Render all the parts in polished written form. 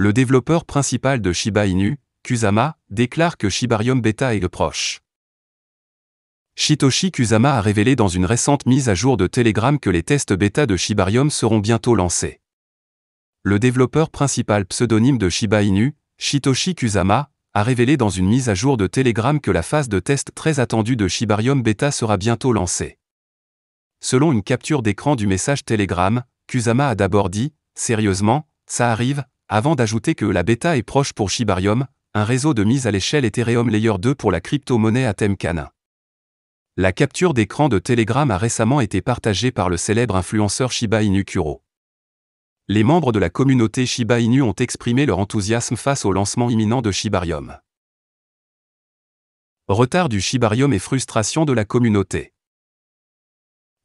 Le développeur principal de Shiba Inu, Kusama, déclare que Shibarium Beta est proche. Satoshi Kusama a révélé dans une récente mise à jour de Telegram que les tests bêta de Shibarium seront bientôt lancés. Le développeur principal pseudonyme de Shiba Inu, Satoshi Kusama, a révélé dans une mise à jour de Telegram que la phase de test très attendue de Shibarium Beta sera bientôt lancée. Selon une capture d'écran du message Telegram, Kusama a d'abord dit « Sérieusement, ça arrive », avant d'ajouter que la bêta est proche pour Shibarium, un réseau de mise à l'échelle Ethereum Layer 2 pour la crypto-monnaie Atem Kana. La capture d'écran de Telegram a récemment été partagée par le célèbre influenceur Shiba Inu Kuro. Les membres de la communauté Shiba Inu ont exprimé leur enthousiasme face au lancement imminent de Shibarium. Retard du Shibarium et frustration de la communauté.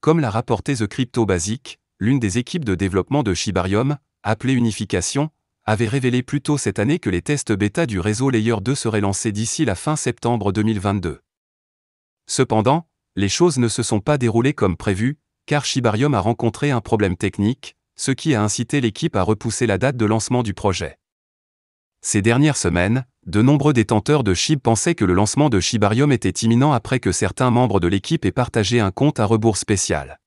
Comme l'a rapporté The Crypto Basic, l'une des équipes de développement de Shibarium, appelée Unification, avait révélé plus tôt cette année que les tests bêta du réseau Layer 2 seraient lancés d'ici la fin septembre 2022. Cependant, les choses ne se sont pas déroulées comme prévu, car Shibarium a rencontré un problème technique, ce qui a incité l'équipe à repousser la date de lancement du projet. Ces dernières semaines, de nombreux détenteurs de SHIB pensaient que le lancement de Shibarium était imminent après que certains membres de l'équipe aient partagé un compte à rebours spécial.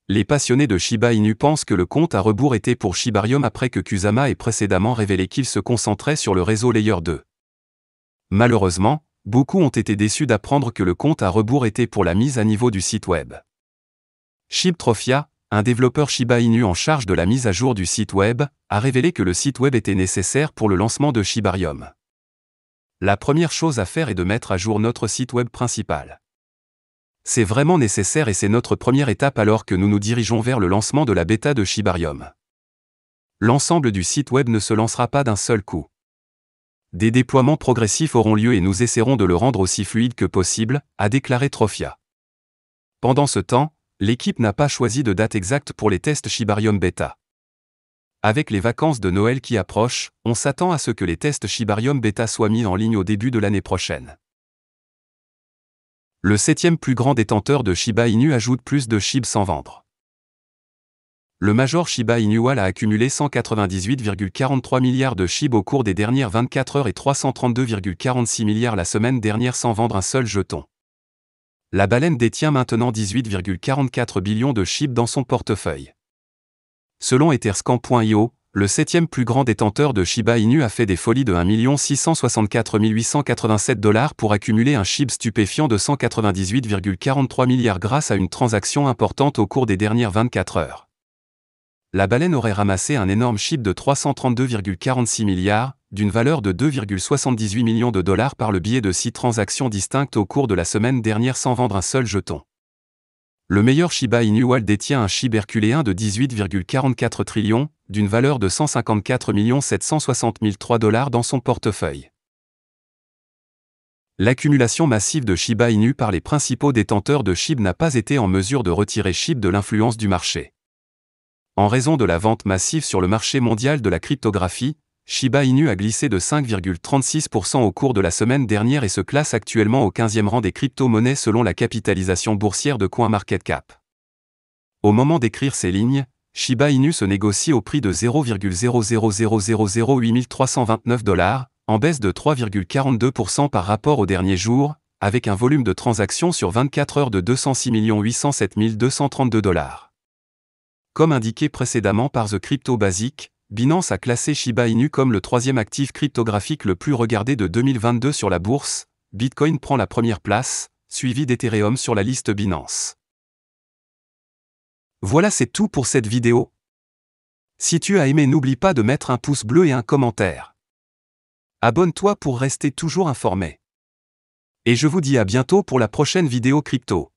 Les passionnés de Shiba Inu pensent que le compte à rebours était pour Shibarium après que Kusama ait précédemment révélé qu'il se concentrait sur le réseau Layer 2. Malheureusement, beaucoup ont été déçus d'apprendre que le compte à rebours était pour la mise à niveau du site web. ShibTrophia, un développeur Shiba Inu en charge de la mise à jour du site web, a révélé que le site web était nécessaire pour le lancement de Shibarium. La première chose à faire est de mettre à jour notre site web principal. C'est vraiment nécessaire et c'est notre première étape alors que nous nous dirigeons vers le lancement de la bêta de Shibarium. L'ensemble du site web ne se lancera pas d'un seul coup. Des déploiements progressifs auront lieu et nous essaierons de le rendre aussi fluide que possible, a déclaré Trophia. Pendant ce temps, l'équipe n'a pas choisi de date exacte pour les tests Shibarium Beta. Avec les vacances de Noël qui approchent, on s'attend à ce que les tests Shibarium Beta soient mis en ligne au début de l'année prochaine. Le 7e plus grand détenteur de Shiba Inu ajoute plus de SHIB sans vendre. Le major Shiba Inu a accumulé 198,43 milliards de SHIB au cours des dernières 24 heures et 332,46 milliards la semaine dernière sans vendre un seul jeton. La baleine détient maintenant 18,44 billions de SHIB dans son portefeuille. Selon Etherscan.io, le 7e plus grand détenteur de Shiba Inu a fait des folies de 1 664 887 $ pour accumuler un SHIB stupéfiant de 198,43 milliards grâce à une transaction importante au cours des dernières 24 heures. La baleine aurait ramassé un énorme SHIB de 332,46 milliards, d'une valeur de 2,78 millions de dollars par le biais de 6 transactions distinctes au cours de la semaine dernière sans vendre un seul jeton. Le meilleur Shiba Inu détient un SHIB herculéen de 18,44 trillions, d'une valeur de 154 760 003 $ dans son portefeuille. L'accumulation massive de Shiba Inu par les principaux détenteurs de SHIB n'a pas été en mesure de retirer SHIB de l'influence du marché. En raison de la vente massive sur le marché mondial de la cryptographie, Shiba Inu a glissé de 5,36% au cours de la semaine dernière et se classe actuellement au 15e rang des crypto-monnaies selon la capitalisation boursière de CoinMarketCap. Au moment d'écrire ces lignes, Shiba Inu se négocie au prix de 0,000008 329 $, en baisse de 3,42% par rapport au dernier jour, avec un volume de transactions sur 24 heures de 206 807 232 $. Comme indiqué précédemment par The Crypto Basic, Binance a classé Shiba Inu comme le 3e actif cryptographique le plus regardé de 2022 sur la bourse. Bitcoin prend la première place, suivi d'Ethereum sur la liste Binance. Voilà, c'est tout pour cette vidéo. Si tu as aimé, n'oublie pas de mettre un pouce bleu et un commentaire. Abonne-toi pour rester toujours informé. Et je vous dis à bientôt pour la prochaine vidéo crypto.